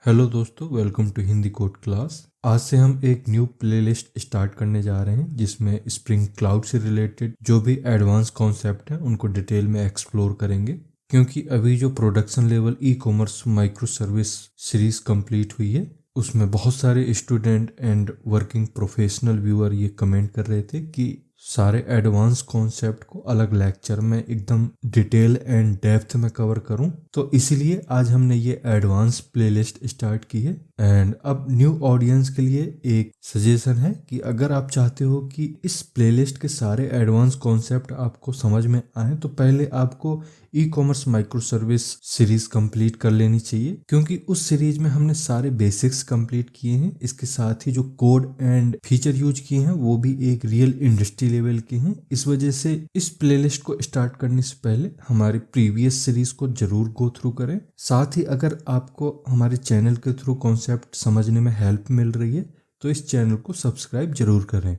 Hello दोस्तों, welcome to Hindi code class. आज से हम एक न्यू प्लेलिस्ट स्टार्ट करने जा रहे हैं जिसमें स्प्रिंग क्लाउड से रिलेटेड जो भी एडवांस कॉन्सेप्ट हैं उनको डिटेल में एक्सप्लोर करेंगे। क्योंकि अभी जो production level e commerce micro service series complete हुई है उसमें बहुत सारे student and working professional viewer ये कमेंट कर रहे थे कि सारे एडवांस कॉन्सेप्ट को अलग लेक्चर में एकदम डिटेल एंड डेप्थ में कवर करूं, तो इसीलिए आज हमने ये एडवांस प्लेलिस्ट स्टार्ट की है। एंड अब न्यू ऑडियंस के लिए एक सजेशन है कि अगर आप चाहते हो कि इस प्लेलिस्ट के सारे एडवांस कॉन्सेप्ट आपको समझ में आए तो पहले आपको e commerce micro service series complete कर लेनी चाहिए, क्योंकि उस सीरीज में हमने सारे बेसिक्स कंप्लीट किए हैं। इसके साथ ही जो कोड एंड फीचर यूज किए हैं वो भी एक रियल इंडस्ट्री लेवल के हैं। इस वजह से इस प्लेलिस्ट को स्टार्ट करने से पहले हमारी प्रीवियस सीरीज को जरूर गो थ्रू करें। साथ ही अगर आपको हमारे चैनल के थ्रू कॉन्सेप्ट समझने में हेल्प मिल रही है तो इस चैनल को सब्सक्राइब जरूर करें।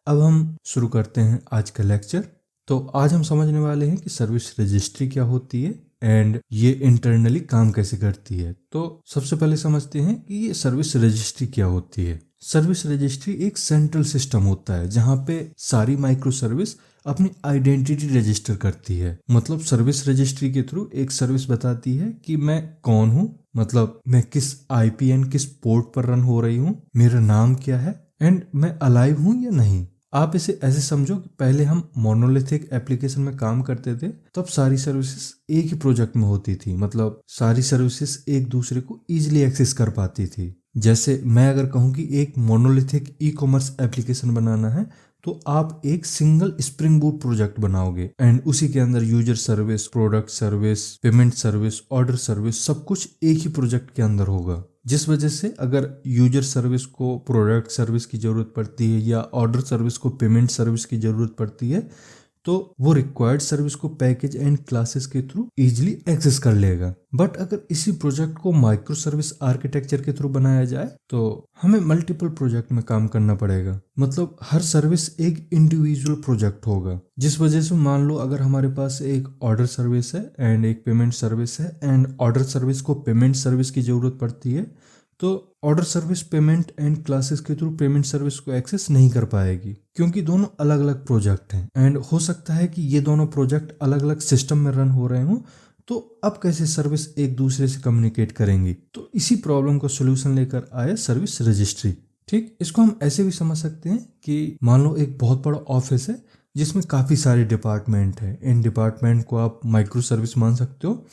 अब हम शुरू करते हैं आज का लेक्चर। तो आज हम समझने वाले हैं कि सर्विस रजिस्ट्री क्या होती है एंड ये इंटरनली काम कैसे करती है। तो सबसे पहले समझते हैं कि ये सर्विस रजिस्ट्री क्या होती है। सर्विस रजिस्ट्री एक सेंट्रल सिस्टम होता है जहाँ पे सारी माइक्रो सर्विस अपनी आइडेंटिटी रजिस्टर करती है। मतलब सर्विस रजिस्ट्री के थ्रू एक सर्विस बताती है कि मैं कौन हूँ, मतलब मैं किस आईपी एंड किस पोर्ट पर रन हो रही हूँ, मेरा नाम क्या है एंड मैं अलाइव हूँ या नहीं। आप इसे ऐसे समझो कि पहले हम मोनोलिथिक एप्लीकेशन में काम करते थे, तब सारी सर्विसेज एक ही प्रोजेक्ट में होती थी। मतलब सारी सर्विसेज एक दूसरे को इजीली एक्सेस कर पाती थी। जैसे मैं अगर कहूँ कि एक मोनोलिथिक ई कॉमर्स एप्लीकेशन बनाना है तो आप एक सिंगल स्प्रिंग बूट प्रोजेक्ट बनाओगे एंड उसी के अंदर user service, product service, payment service, order service सब कुछ एक ही प्रोजेक्ट के अंदर होगा। जिस वजह से अगर यूजर सर्विस को प्रोडक्ट सर्विस की ज़रूरत पड़ती है या ऑर्डर सर्विस को पेमेंट सर्विस की ज़रूरत पड़ती है तो वो रिक्वायर्ड सर्विस को पैकेज एंड क्लासेस के थ्रू इजीली एक्सेस कर लेगा। बट अगर इसी प्रोजेक्ट को माइक्रो सर्विस आर्किटेक्चर के थ्रू बनाया जाए तो हमें मल्टीपल प्रोजेक्ट में काम करना पड़ेगा। मतलब हर सर्विस एक इंडिविजुअल प्रोजेक्ट होगा। जिस वजह से मान लो अगर हमारे पास एक ऑर्डर सर्विस है एंड एक पेमेंट सर्विस है एंड ऑर्डर सर्विस को पेमेंट सर्विस की जरूरत पड़ती है तो order service payment and classes के थ्रू पेमेंट सर्विस को एक्सेस नहीं कर पाएगी, क्योंकि दोनों अलग अलग प्रोजेक्ट हैं एंड हो सकता है कि ये दोनों प्रोजेक्ट अलग अलग सिस्टम में रन हो रहे हों। तो अब कैसे सर्विस एक दूसरे से कम्युनिकेट करेंगी, तो इसी प्रॉब्लम का सोल्यूशन लेकर आया सर्विस रजिस्ट्री। ठीक, इसको हम ऐसे भी समझ सकते हैं कि मान लो एक बहुत बड़ा ऑफिस है जिसमें काफ़ी सारे डिपार्टमेंट हैं। इन डिपार्टमेंट को आप माइक्रो सर्विस मान सकते हो।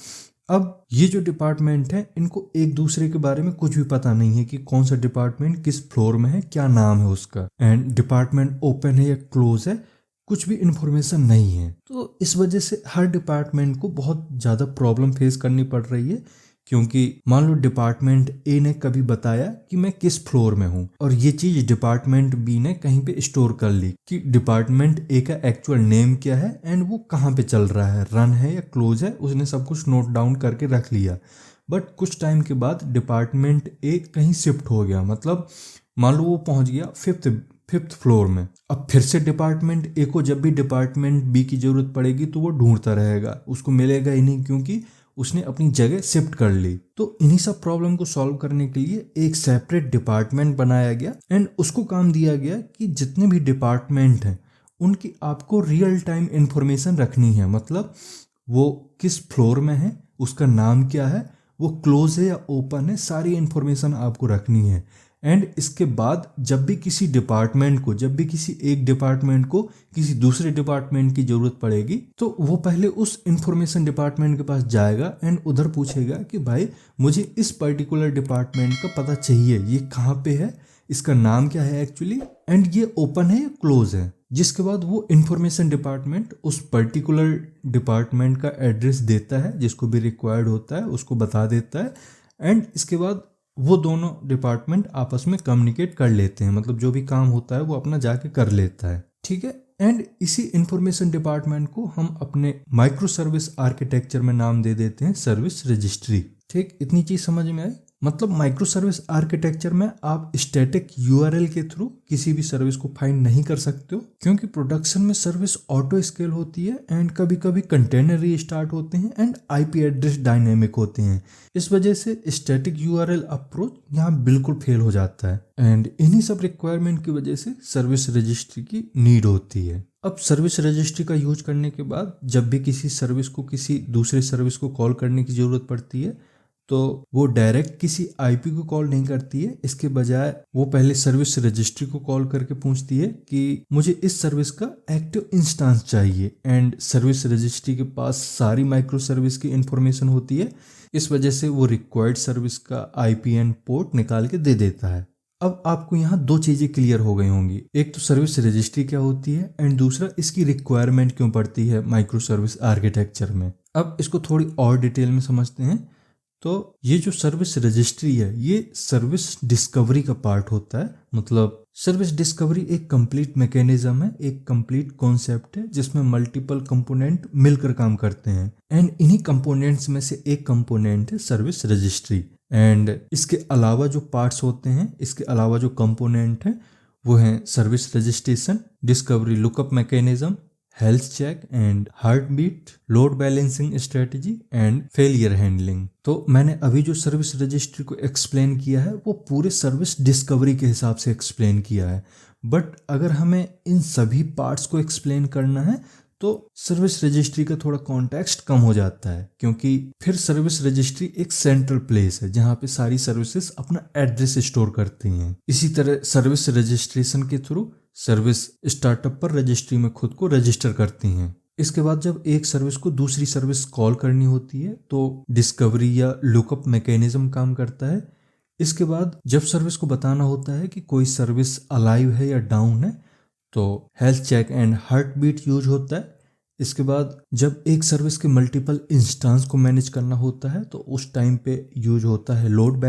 अब ये जो डिपार्टमेंट है इनको एक दूसरे के बारे में कुछ भी पता नहीं है कि कौन सा डिपार्टमेंट किस फ्लोर में है, क्या नाम है उसका, एंड डिपार्टमेंट ओपन है या क्लोज है, कुछ भी इंफॉर्मेशन नहीं है। तो इस वजह से हर डिपार्टमेंट को बहुत ज़्यादा प्रॉब्लम फेस करनी पड़ रही है, क्योंकि मान लो डिपार्टमेंट ए ने कभी बताया कि मैं किस फ्लोर में हूँ और ये चीज़ डिपार्टमेंट बी ने कहीं पे स्टोर कर ली कि डिपार्टमेंट ए का एक्चुअल नेम क्या है एंड वो कहाँ पे चल रहा है, रन है या क्लोज है, उसने सब कुछ नोट डाउन करके रख लिया। बट कुछ टाइम के बाद डिपार्टमेंट ए कहीं शिफ्ट हो गया। मतलब मान लो वो पहुँच गया फिफ्थ फ्लोर में। अब फिर से डिपार्टमेंट ए को जब भी डिपार्टमेंट बी की जरूरत पड़ेगी तो वो ढूंढता रहेगा, उसको मिलेगा ही नहीं क्योंकि उसने अपनी जगह शिफ्ट कर ली। तो इन्हीं सब प्रॉब्लम को सॉल्व करने के लिए एक सेपरेट डिपार्टमेंट बनाया गया एंड उसको काम दिया गया कि जितने भी डिपार्टमेंट हैं उनकी आपको रियल टाइम इंफॉर्मेशन रखनी है। मतलब वो किस फ्लोर में है, उसका नाम क्या है, वो क्लोज है या ओपन है, सारी इंफॉर्मेशन आपको रखनी है। एंड इसके बाद जब भी किसी एक डिपार्टमेंट को किसी दूसरे डिपार्टमेंट की जरूरत पड़ेगी तो वो पहले उस इंफॉर्मेशन डिपार्टमेंट के पास जाएगा एंड उधर पूछेगा कि भाई मुझे इस पर्टिकुलर डिपार्टमेंट का पता चाहिए, ये कहाँ पे है, इसका नाम क्या है एक्चुअली, एंड ये ओपन है या क्लोज है। जिसके बाद वो इंफॉर्मेशन डिपार्टमेंट उस पर्टिकुलर डिपार्टमेंट का एड्रेस देता है, जिसको भी रिक्वायर्ड होता है उसको बता देता है एंड इसके बाद वो दोनों डिपार्टमेंट आपस में कम्युनिकेट कर लेते हैं। मतलब जो भी काम होता है वो अपना जाके कर लेता है। ठीक है, एंड इसी इंफॉर्मेशन डिपार्टमेंट को हम अपने माइक्रो सर्विस आर्किटेक्चर में नाम दे देते हैं सर्विस रजिस्ट्री। ठीक, इतनी चीज समझ में आई। मतलब माइक्रो सर्विस आर्किटेक्चर में आप स्टैटिक यूआरएल के थ्रू किसी भी सर्विस को फाइंड नहीं कर सकते हो, क्योंकि प्रोडक्शन में सर्विस ऑटो स्केल होती है एंड कभी कभी कंटेनर रीस्टार्ट होते हैं एंड आईपी एड्रेस डायनेमिक होते हैं। इस वजह से स्टैटिक यूआरएल अप्रोच यहाँ बिल्कुल फेल हो जाता है एंड इन्हीं सब रिक्वायरमेंट की वजह से सर्विस रजिस्ट्री की नीड होती है। अब सर्विस रजिस्ट्री का यूज करने के बाद जब भी किसी सर्विस को किसी दूसरे सर्विस को कॉल करने की जरूरत पड़ती है तो वो डायरेक्ट किसी आईपी को कॉल नहीं करती है, इसके बजाय वो पहले सर्विस रजिस्ट्री को कॉल करके पूछती है कि मुझे इस सर्विस का एक्टिव इंस्टेंस चाहिए एंड सर्विस रजिस्ट्री के पास सारी माइक्रो सर्विस की इंफॉर्मेशन होती है। इस वजह से वो रिक्वायर्ड सर्विस का आईपी एंड पोर्ट निकाल के दे देता है। अब आपको यहाँ दो चीजें क्लियर हो गई होंगी, एक तो सर्विस रजिस्ट्री क्या होती है एंड दूसरा इसकी रिक्वायरमेंट क्यों पड़ती है माइक्रो सर्विस आर्किटेक्चर में। अब इसको थोड़ी और डिटेल में समझते हैं। तो ये जो सर्विस रजिस्ट्री है ये सर्विस डिस्कवरी का पार्ट होता है। मतलब सर्विस डिस्कवरी एक कंप्लीट मैकेनिज्म है, एक कंप्लीट कॉन्सेप्ट है जिसमें मल्टीपल कंपोनेंट मिलकर काम करते हैं एंड इन्हीं कंपोनेंट्स में से एक कंपोनेंट है सर्विस रजिस्ट्री। एंड इसके अलावा जो पार्ट्स होते हैं, इसके अलावा जो कंपोनेंट हैं वो हैं service registration, discovery lookup mechanism, health check and heartbeat, load balancing strategy and failure handling. तो मैंने अभी जो सर्विस रजिस्ट्री को एक्सप्लेन किया है वो पूरे सर्विस डिस्कवरी के हिसाब से एक्सप्लेन किया है, बट अगर हमें इन सभी पार्ट्स को एक्सप्लेन करना है तो सर्विस रजिस्ट्री का थोड़ा कॉन्टेक्स्ट कम हो जाता है, क्योंकि फिर सर्विस रजिस्ट्री एक सेंट्रल प्लेस है जहाँ पे सारी सर्विसेज अपना एड्रेस स्टोर करती हैं। इसी तरह सर्विस रजिस्ट्रेशन के थ्रू सर्विस स्टार्टअप पर रजिस्ट्री में खुद को रजिस्टर करती हैं। इसके बाद जब एक सर्विस को दूसरी सर्विस कॉल करनी होती है तो डिस्कवरी या लुकअप मैकेनिज्म काम करता है। इसके बाद जब सर्विस को बताना होता है कि कोई सर्विस अलाइव है या डाउन है तो health check and heartbeat use होता है। इसके बाद जब एक सर्विस के मल्टीपल इंस्टेंस को मैनेज करना होता है तो उस टाइम पे यूज होता है लोड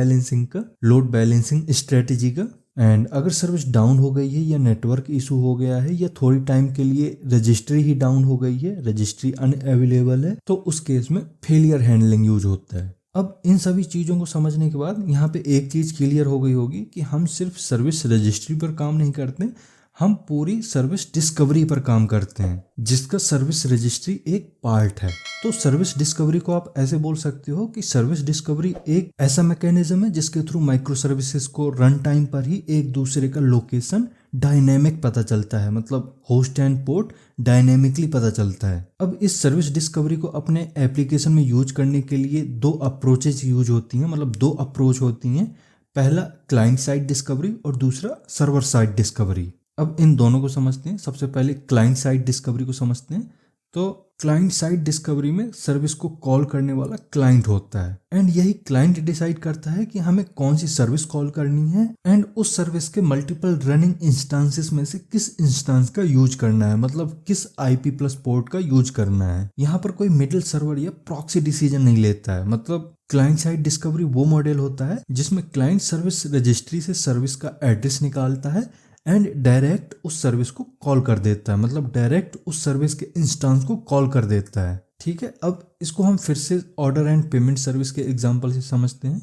बैलेंसिंग स्ट्रेटेजी का। एंड अगर सर्विस डाउन हो गई है या नेटवर्क इशू हो गया है या थोड़ी टाइम के लिए रजिस्ट्री ही डाउन हो गई है, रजिस्ट्री अनअवेलेबल है, तो उस केस में फेलियर हैंडलिंग यूज होता है। अब इन सभी चीज़ों को समझने के बाद यहाँ पे एक चीज़ क्लियर हो गई होगी कि हम सिर्फ सर्विस रजिस्ट्री पर काम नहीं करते, हम पूरी सर्विस डिस्कवरी पर काम करते हैं जिसका सर्विस रजिस्ट्री एक पार्ट है। तो सर्विस डिस्कवरी को आप ऐसे बोल सकते हो कि सर्विस डिस्कवरी एक ऐसा मैकेनिज्म है जिसके थ्रू माइक्रो सर्विसेज को रन टाइम पर ही एक दूसरे का लोकेशन डायनेमिक पता चलता है, मतलब होस्ट एंड पोर्ट डायनेमिकली पता चलता है। अब इस सर्विस डिस्कवरी को अपने एप्लीकेशन में यूज करने के लिए दो अप्रोचेज यूज होती हैं, मतलब दो अप्रोच होती हैं। पहला क्लाइंट साइड डिस्कवरी और दूसरा सर्वर साइड डिस्कवरी। अब इन दोनों को समझते हैं। सबसे पहले क्लाइंट साइड डिस्कवरी को समझते हैं। तो क्लाइंट साइड डिस्कवरी में सर्विस को कॉल करने वाला क्लाइंट होता है एंड यही क्लाइंट डिसाइड करता है कि हमें कौन सी सर्विस कॉल करनी है एंड उस सर्विस के मल्टीपल रनिंग इंस्टांसेस में से किस इंस्टांस का यूज करना है, मतलब किस आईपी प्लस पोर्ट का यूज करना है। यहाँ पर कोई मिडिल सर्वर या प्रॉक्सी डिसीजन नहीं लेता है। मतलब क्लाइंट साइड डिस्कवरी वो मॉडल होता है जिसमें क्लाइंट सर्विस रजिस्ट्री से सर्विस का एड्रेस निकालता है एंड डायरेक्ट उस सर्विस को कॉल कर देता है, मतलब डायरेक्ट उस सर्विस के इंस्टेंस को कॉल कर देता है। ठीक है, अब इसको हम फिर से ऑर्डर एंड पेमेंट सर्विस के एग्जांपल से समझते हैं।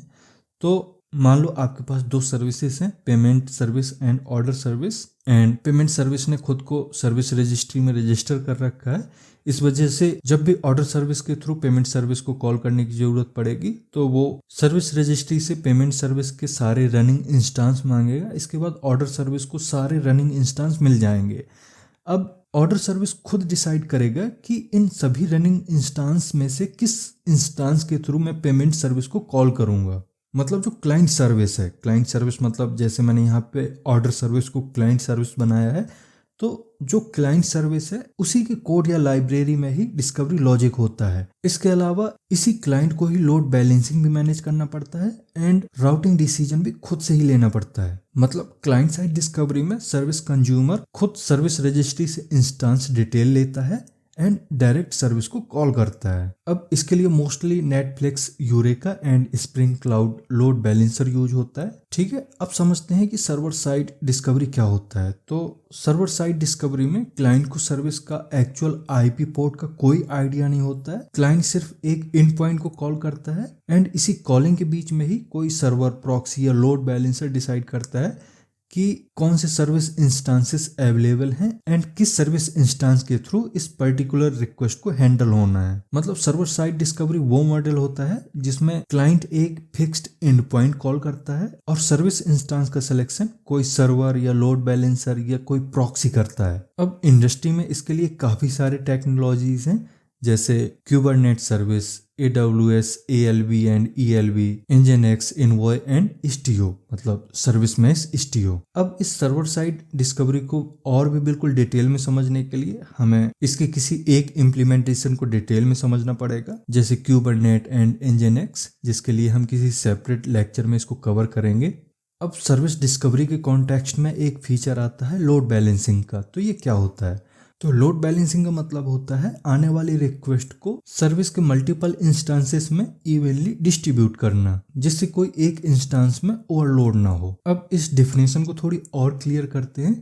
तो मान लो आपके पास दो सर्विसेज हैं, payment service and order service. And payment service ने खुद को सर्विस रजिस्ट्री में रजिस्टर कर रखा है, इस वजह से जब भी ऑर्डर सर्विस के थ्रू पेमेंट सर्विस को कॉल करने की जरूरत पड़ेगी तो वो सर्विस रजिस्ट्री से पेमेंट सर्विस के सारे रनिंग इंस्टेंस मांगेगा। इसके बाद ऑर्डर सर्विस को सारे रनिंग इंस्टेंस मिल जाएंगे। अब ऑर्डर सर्विस खुद डिसाइड करेगा कि इन सभी रनिंग इंस्टेंस में से किस इंस्टेंस के थ्रू मैं पेमेंट सर्विस को कॉल करूंगा। मतलब जो क्लाइंट सर्विस है, क्लाइंट सर्विस मतलब जैसे मैंने यहाँ पे ऑर्डर सर्विस को क्लाइंट सर्विस बनाया है, तो जो क्लाइंट सर्विस है उसी के कोड या लाइब्रेरी में ही डिस्कवरी लॉजिक होता है। इसके अलावा इसी क्लाइंट को ही लोड बैलेंसिंग भी मैनेज करना पड़ता है एंड राउटिंग डिसीजन भी खुद से ही लेना पड़ता है। मतलब क्लाइंट साइड डिस्कवरी में सर्विस कंज्यूमर खुद सर्विस रजिस्ट्री से इंस्टेंस डिटेल लेता है एंड डायरेक्ट सर्विस को कॉल करता है। अब इसके लिए mostly Netflix, eureka and spring cloud load balancer use होता है। ठीक है, अब समझते हैं कि सर्वर साइड डिस्कवरी क्या होता है। तो सर्वर साइड डिस्कवरी में क्लाइंट को सर्विस का एक्चुअल आईपी पोर्ट का कोई आइडिया नहीं होता है। क्लाइंट सिर्फ एक एंड पॉइंट को कॉल करता है एंड इसी कॉलिंग के बीच में ही कोई सर्वर, प्रॉक्सी या लोड बैलेंसर डिसाइड करता है कि कौन से सर्विस इंस्टांसेस अवेलेबल हैं एंड किस सर्विस इंस्टांस के थ्रू इस पर्टिकुलर रिक्वेस्ट को हैंडल होना है। मतलब सर्वर साइड डिस्कवरी वो मॉडल होता है जिसमें क्लाइंट एक फिक्स्ड एंड पॉइंट कॉल करता है और सर्विस इंस्टांस का सिलेक्शन कोई सर्वर या लोड बैलेंसर या कोई प्रॉक्सी करता है। अब इंडस्ट्री में इसके लिए काफी सारे टेक्नोलॉजीज हैं, जैसे क्यूबरनेट service, AWS, ALB and ELB, Nginx, Envoy and Istio, मतलब सर्विस मैश Istio। अब इस सर्वर साइड डिस्कवरी को और भी बिल्कुल डिटेल में समझने के लिए हमें इसके किसी एक इम्प्लीमेंटेशन को डिटेल में समझना पड़ेगा, जैसे क्यूबरनेट एंड Nginx, जिसके लिए हम किसी सेपरेट लेक्चर में इसको कवर करेंगे। अब सर्विस डिस्कवरी के कॉन्टेक्स्ट में एक फीचर आता है लोड बैलेंसिंग का। तो ये क्या होता है? तो लोड बैलेंसिंग का मतलब होता है आने वाली रिक्वेस्ट को सर्विस के मल्टीपल इंस्टांसेस में इवनली डिस्ट्रीब्यूट करना, जिससे कोई एक इंस्टांस में ओवरलोड ना हो। अब इस डेफिनेशन को थोड़ी और क्लियर करते हैं।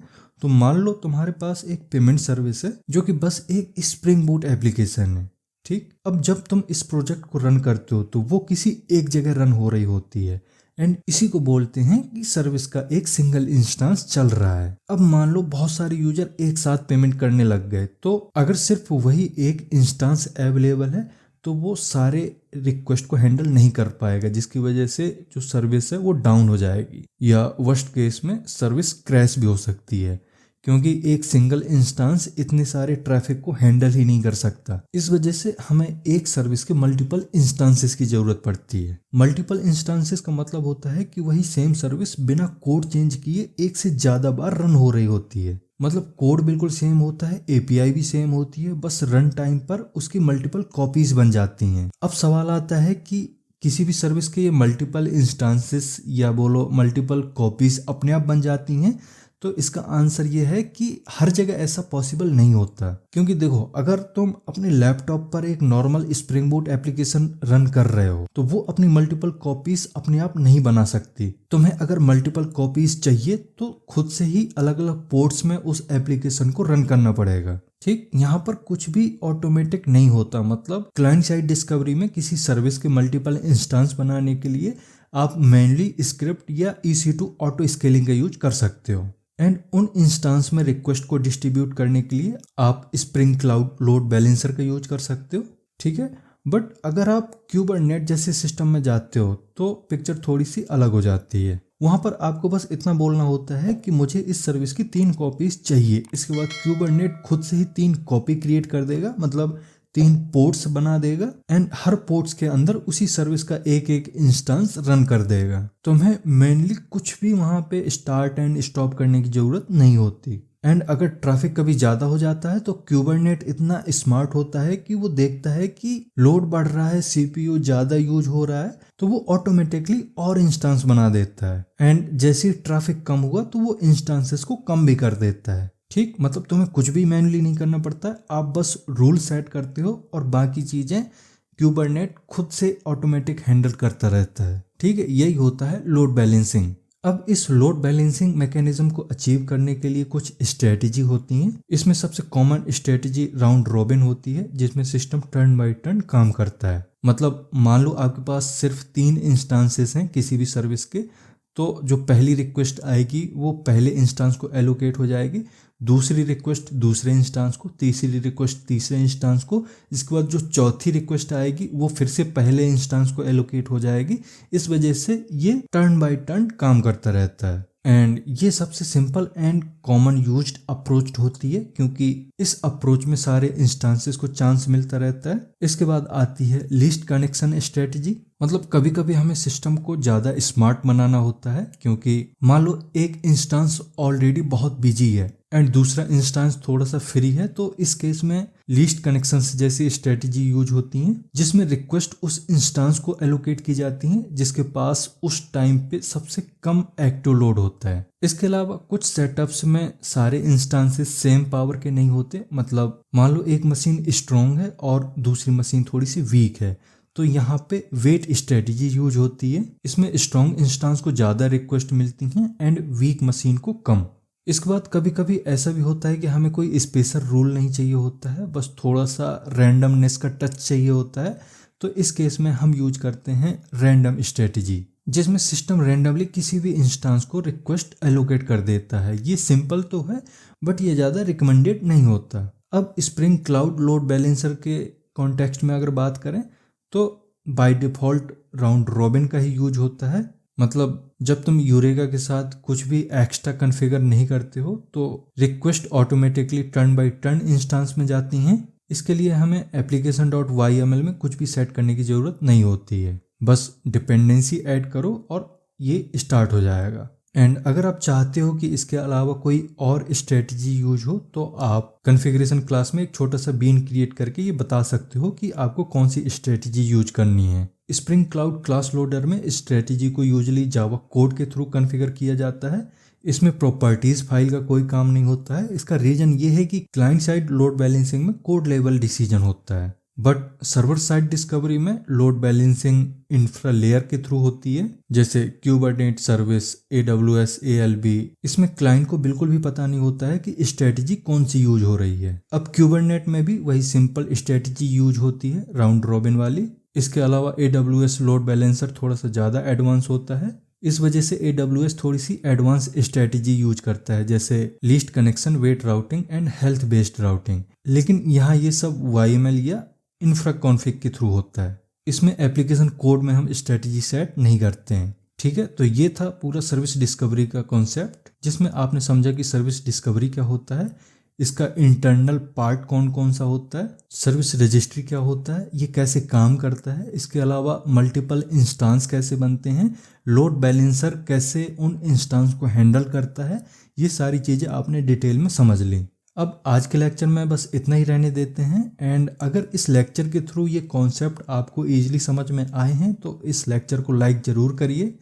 तो मान लो तुम्हारे पास एक पेमेंट सर्विस है जो कि बस एक स्प्रिंग बूट एप्लीकेशन है। ठीक, अब जब तुम इस प्रोजेक्ट को रन करते हो तो वो किसी एक जगह रन हो रही होती है एंड इसी को बोलते हैं कि सर्विस का एक सिंगल इंस्टांस चल रहा है। अब मान लो बहुत सारे यूजर एक साथ पेमेंट करने लग गए, तो अगर सिर्फ वही एक इंस्टांस अवेलेबल है तो वो सारे रिक्वेस्ट को हैंडल नहीं कर पाएगा, जिसकी वजह से जो सर्विस है वो डाउन हो जाएगी या वर्स्ट केस में सर्विस क्रैश भी हो सकती है, क्योंकि एक सिंगल इंस्टांस इतने सारे ट्रैफिक को हैंडल ही नहीं कर सकता। इस वजह से हमें एक सर्विस के मल्टीपल इंस्टांसेस की जरूरत पड़ती है। मल्टीपल इंस्टांसेस का मतलब होता है कि वही सेम सर्विस बिना कोड चेंज किए एक से ज्यादा बार रन हो रही होती है। मतलब कोड बिल्कुल सेम होता है, एपीआई भी सेम होती है, बस रन टाइम पर उसकी मल्टीपल कॉपीज बन जाती हैं। अब सवाल आता है कि किसी भी सर्विस के ये मल्टीपल इंस्टांसेस या बोलो मल्टीपल कॉपीज अपने आप बन जाती हैं, तो इसका आंसर ये है कि हर जगह ऐसा पॉसिबल नहीं होता। क्योंकि देखो, अगर तुम अपने लैपटॉप पर एक normal spring boot application run कर रहे हो तो वो अपनी मल्टीपल कॉपीज अपने आप नहीं बना सकती। तुम्हें अगर मल्टीपल कॉपीज चाहिए तो खुद से ही अलग अलग पोर्ट्स में उस एप्लीकेशन को रन करना पड़ेगा। ठीक, यहाँ पर कुछ भी ऑटोमेटिक नहीं होता। मतलब क्लाइंट साइड डिस्कवरी में किसी सर्विस के मल्टीपल इंस्टांस बनाने के लिए आप मेनली स्क्रिप्ट या EC2 ऑटो स्केलिंग का यूज कर सकते हो एंड उन इंस्टांस में रिक्वेस्ट को डिस्ट्रीब्यूट करने के लिए आप स्प्रिंग क्लाउड लोड बैलेंसर का यूज कर सकते हो। ठीक है, बट अगर आप क्यूबरनेट जैसे सिस्टम में जाते हो तो पिक्चर थोड़ी सी अलग हो जाती है। वहां पर आपको बस इतना बोलना होता है कि मुझे इस सर्विस की 3 कॉपीज चाहिए। इसके बाद क्यूबरनेट खुद से ही 3 कॉपी क्रिएट कर देगा, मतलब 3 पोर्ट्स बना देगा एंड हर पोर्ट्स के अंदर उसी सर्विस का एक एक इंस्टांस रन कर देगा। तुम्हें मेनली कुछ भी वहां पे स्टार्ट एंड स्टॉप करने की जरूरत नहीं होती। एंड अगर ट्रैफिक कभी ज्यादा हो जाता है तो क्यूबरनेट इतना स्मार्ट होता है कि वो देखता है कि लोड बढ़ रहा है, CPU ज्यादा यूज हो रहा है, तो वो ऑटोमेटिकली और इंस्टांस बना देता है एंड जैसे ही ट्रैफिक कम हुआ तो वो इंस्टांसेस को कम भी कर देता है। ठीक, मतलब तुम्हें कुछ भी मैनुअली नहीं करना पड़ता, आप बस रूल सेट करते हो और बाकी चीजें क्यूबरनेट खुद से ऑटोमेटिक हैंडल करता रहता है। ठीक है, यही होता है लोड बैलेंसिंग। अब इस लोड बैलेंसिंग मैकेनिज्म को अचीव करने के लिए कुछ स्ट्रेटेजी होती हैं। इसमें सबसे कॉमन स्ट्रेटेजी राउंड रॉबिन होती है, जिसमें सिस्टम टर्न बाय टर्न काम करता है। मतलब मान लो आपके पास सिर्फ 3 इंस्टांसेस हैं किसी भी सर्विस के, तो जो पहली रिक्वेस्ट आएगी वो पहले इंस्टांस को एलोकेट हो जाएगी, दूसरी रिक्वेस्ट दूसरे इंस्टांस को, तीसरी रिक्वेस्ट तीसरे इंस्टांस को, इसके बाद जो चौथी रिक्वेस्ट आएगी वो फिर से पहले इंस्टांस को एलोकेट हो जाएगी। इस वजह से ये टर्न बाय टर्न काम करता रहता है एंड ये सबसे simple and common used approach होती है, क्योंकि इस अप्रोच में सारे इंस्टांसेस को चांस मिलता रहता है। इसके बाद आती है लीस्ट कनेक्शन स्ट्रेटजी। मतलब कभी कभी हमें सिस्टम को ज्यादा स्मार्ट बनाना होता है, क्योंकि मान लो एक इंस्टांस ऑलरेडी बहुत बिजी है एंड दूसरा इंस्टेंस थोड़ा सा फ्री है, तो इस केस में लीस्ट कनेक्शंस जैसी स्ट्रेटजी यूज होती हैं जिसमें रिक्वेस्ट उस इंस्टेंस को एलोकेट की जाती हैं जिसके पास उस टाइम पे सबसे कम एक्टिव लोड होता है। इसके अलावा कुछ सेटअप्स में सारे इंस्टेंसेस सेम पावर के नहीं होते, मतलब मान लो एक मशीन स्ट्रॉन्ग है और दूसरी मशीन थोड़ी सी वीक है, तो यहाँ पे वेट स्ट्रेटजी यूज होती है। इसमें स्ट्रॉन्ग इंस्टेंस को ज़्यादा रिक्वेस्ट मिलती हैं एंड वीक मशीन को कम। इसके बाद कभी कभी ऐसा भी होता है कि हमें कोई स्पेशल रूल नहीं चाहिए होता है, बस थोड़ा सा रैंडमनेस का टच चाहिए होता है, तो इस केस में हम यूज करते हैं रैंडम स्ट्रेटजी, जिसमें सिस्टम रैंडमली किसी भी इंस्टेंस को रिक्वेस्ट एलोकेट कर देता है। ये सिंपल तो है बट ये ज़्यादा रिकमेंडेड नहीं होता। अब स्प्रिंग क्लाउड लोड बैलेंसर के कॉन्टेक्स्ट में अगर बात करें तो बाय डिफ़ॉल्ट राउंड रॉबिन का ही यूज होता है, मतलब जब तुम यूरेका के साथ कुछ भी एक्स्ट्रा कॉन्फ़िगर नहीं करते हो तो request automatically turn by turn instance में जाती हैं। इसके लिए हमें application.yml में कुछ भी सेट करने की ज़रूरत नहीं होती है, बस डिपेंडेंसी ऐड करो और ये स्टार्ट हो जाएगा। एंड अगर आप चाहते हो कि इसके अलावा कोई और स्ट्रेटजी यूज हो तो आप कॉन्फ़िगरेशन क्लास में एक छोटा सा बीन क्रिएट करके ये बता सकते हो कि आपको कौन सी स्ट्रेटजी यूज करनी है। स्प्रिंग क्लाउड क्लास लोडर में स्ट्रेटजी को यूजुअली जावा कोड के थ्रू कॉन्फ़िगर किया जाता है। इसमें प्रॉपर्टीज फाइल का कोई काम नहीं होता है। इसका रीजन ये है कि क्लाइंट साइड लोड बैलेंसिंग में कोड लेवल डिसीजन होता है, बट सर्वर साइड डिस्कवरी में लोड बैलेंसिंग इंफ्रा लेयर के थ्रू होती है, जैसे क्यूबरनेट सर्विस, AWS, ALB। इसमें क्लाइंट को बिल्कुल भी पता नहीं होता है कि स्ट्रेटजी कौन सी यूज हो रही है। अब क्यूबरनेट में भी वही सिंपल स्ट्रेटजी यूज होती है, राउंड रॉबिन वाली। इसके अलावा AWS लोड बैलेंसर थोड़ा सा ज़्यादा एडवांस होता है, इस वजह से AWS थोड़ी सी एडवांस स्ट्रेटजी यूज करता है, जैसे least connection, weight routing and health based routing. लेकिन यहाँ ये सब YML या इंफ्रा कॉन्फ़िग के थ्रू होता है। इसमें एप्लीकेशन कोड में हम स्ट्रेटजी सेट नहीं करते हैं। ठीक है, तो ये था पूरा सर्विस डिस्कवरी का कॉन्सेप्ट, जिसमें आपने समझा कि सर्विस डिस्कवरी क्या होता है, इसका इंटरनल पार्ट कौन कौन सा होता है, सर्विस रजिस्ट्री क्या होता है, ये कैसे काम करता है, इसके अलावा मल्टीपल इंस्टेंस कैसे बनते हैं, लोड बैलेंसर कैसे उन इंस्टेंस को हैंडल करता है, ये सारी चीज़ें आपने डिटेल में समझ ली। अब आज के लेक्चर में बस इतना ही रहने देते हैं। एंड अगर इस लेक्चर के थ्रू ये कॉन्सेप्ट आपको ईजिली समझ में आए हैं तो इस लेक्चर को लाइक ज़रूर करिए।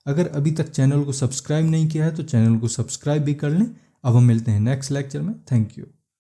अगर अभी तक चैनल को सब्सक्राइब नहीं किया है तो चैनल को सब्सक्राइब भी कर लें। अब हम मिलते हैं नेक्स्ट लेक्चर में। Thank you.